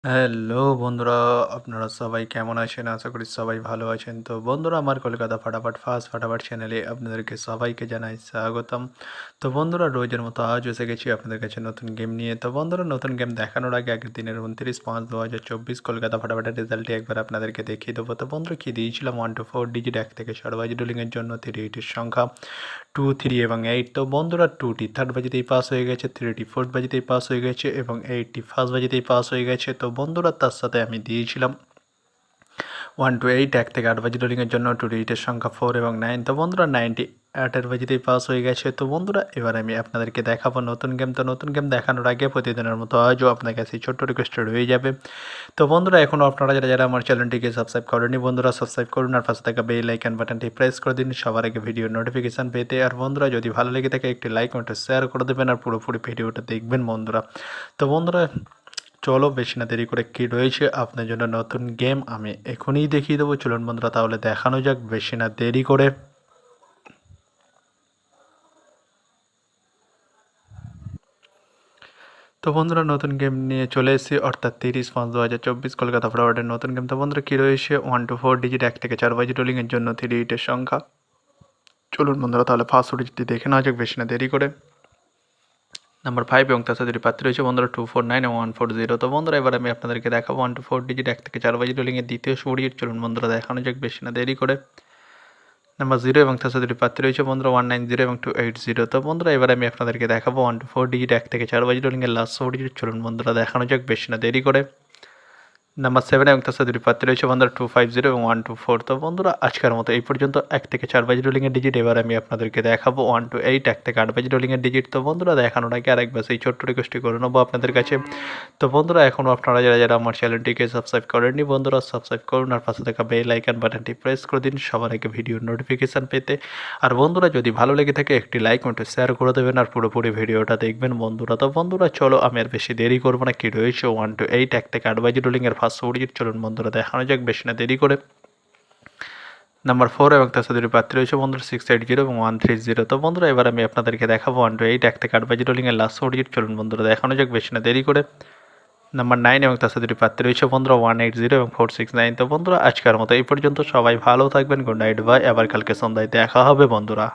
Hello বন্ধুরা, আপনারা সবাই কেমন আছেন? আশা করি সবাই ভালো আছেন। তো বন্ধুরা, আমার কলকাতা ফাটাফাট ফার্স্ট ফাটাফাট চ্যানেলে আপনাদেরকে সবাইকে জানাই স্বাগতম। তো বন্ধুরা, রোজের মতো আজ এসে গেছি আপনাদের কাছে নতুন গেম নিয়ে। তো বন্ধুরা, নতুন গেম দেখানোর আগে আগের দিনের 29/5/2024 কলকাতা ফাটাফাটের রেজাল্টটি একবার আপনাদেরকে দেখিয়ে দেবো। তো বন্ধুরা, কি দিয়েছিলাম 1 to 4 ডিজিট 1 থেকে 4 বাজি রোলিংয়ের জন্য 3 ইটের সংখ্যা 2, 3 এবং 8। তো বন্ধুরা, 2টি থার্ড বাজিতেই পাস হয়ে গেছে, 3টি ফোর্থ বাজিতেই পাস হয়ে গেছে এবং 8টি ফার্স্ট বাজিতেই পাস হয়ে গেছে। তো বন্ধুরা, তার সাথে আমি দিয়েছিলাম 1 to 8 1 থেকে 8 বাজি রোলিংয়ের জন্য 2 ডিজিটের সংখ্যা 4 এবং 9। তো বন্ধুরা, 9টি 8-এর বাজিতেই পাস হয়ে গেছে। তো বন্ধুরা, এবার আমি আপনাদেরকে দেখাবো নতুন গেম। তো নতুন গেম দেখানোর আগে প্রতিদিনের মতো আজও আপনার কাছে ছোট্ট রিকোয়েস্ট রয়ে যাবে। তো বন্ধুরা, এখনও আপনারা যারা আমার চ্যানেলটিকে সাবস্ক্রাইব করেনি, বন্ধুরা সাবস্ক্রাইব করুন আর পাশে থাকা বেল আইকন বাটনটি প্রেস করে দিন সবার আগে ভিডিও নোটিফিকেশান পেতে। আর বন্ধুরা, যদি ভালো লেগে থাকে একটি লাইক ও একটা শেয়ার করে দেবেন আর পুরোপুরি ভিডিওটা দেখবেন বন্ধুরা। তো বন্ধুরা, চলো বেশি না দেরি করে কী রয়েছে আপনার জন্য নতুন গেম আমি এখনই দেখিয়ে দেবো। চলুন বন্ধুরা, তাহলে দেখানো যাক বেশি না দেরি করে। তো বন্ধুরা, নতুন গেম নিয়ে চলে এসেছি, অর্থাৎ 30/5/2024 কলকাতা ফরওয়ার্ডের নতুন গেম। তো বন্ধুরা, কী রয়েছে 1 to 4 ডিজিট 1 থেকে 4 বাজি রোলিংয়ের জন্য 3 ইটের সংখ্যা। চলুন বন্ধুরা, তাহলে ফার্স্ট ডিজিটটি দেখে নেওয়া যাক বেশি না দেরি করে। নাম্বার 5 এবং তার সাথে দুটি প্রার্থী রয়েছে বন্ধুরা 249 এবং 140। তো বন্ধুরা, এবার আমি আপনাদেরকে দেখাবো 1 to 4 ডিজিট 1 থেকে 4 বাজি রোলিংয়ের দ্বিতীয় ডিজিট। চলুন বন্ধুরা, দেখানো যাক বেশি না দেরি করে। নাম্বার 0 এবং তার সাথে দুটি প্রার্থী রয়েছে বন্ধুরা 190 এবং 280। তো বন্ধুরা, এবার আমি আপনাদেরকে দেখাবো 1 to 4 ডিজিট 1 থেকে 4 বাজি রোলিংয়ের লাস্ট ডিজিট। চলুন বন্ধুরা, দেখানো যাক বেশি না দেরি করে। নাম্বার 7 এবং তার সাথে দুটি প্রার্থী রয়েছে বন্ধুরা 250 এবং 124। তো বন্ধুরা, আজকের মতো এই পর্যন্ত 1 থেকে 4 বাজি রোলিংয়ের ডিজিট। এবার আমি আপনাদেরকে দেখাবো 1 to 8 1 থেকে 8 বাজি রোলিংয়ের ডিজিট। তো বন্ধুরা, দেখানোর আগে আরেকবার সেই ছোট্ট রিকোয়েস্টটি করে নেবো আপনাদের কাছে। তো বন্ধুরা, এখনও আপনারা যারা আমার চ্যানেলটিকে সাবস্ক্রাইব করেননি, বন্ধুরা সাবস্ক্রাইব করুন আর পাশে থাকা বেল আইকন বাটনটি প্রেস করে দিন সবার আগে ভিডিওর নোটিফিকেশান পেতে। আর বন্ধুরা, যদি ভালো লেগে থাকে একটি লাইক ও একটু শেয়ার করে দেবেন আর পুরোপুরি ভিডিওটা দেখবেন বন্ধুরা। তো বন্ধুরা, চলো আমি আর বেশি দেরি করবো না। কি রয়েছে 1 to 8 1 থেকে 8 বাজি রোলিংয়ের ফার্স্ট ডিজিট। চলুন বন্ধুরা, দেখানো যাক বেশি না দেরি করে। নাম্বার 4 এবং তার সাথে দুটি প্রার্থী রয়েছে বন্ধুরা 680 এবং 130। তো বন্ধুরা, এবার আমি আপনাদেরকে দেখাবো 1 to 8 1 থেকে 8 বাজি রোলিংয়ের লাস্ট ডিজিট। চলুন বন্ধুরা, দেখানো যাক বেশি না দেরি করে। নাম্বার 9 এবং তার সাথে দুটি প্রার্থী রয়েছে বন্ধুরা 180 এবং 469। তো বন্ধুরা, আজকের মতো এই পর্যন্ত। সবাই ভালো থাকবেন। Good night, bye. আবার কালকে সন্ধ্যায় দেখা হবে বন্ধুরা।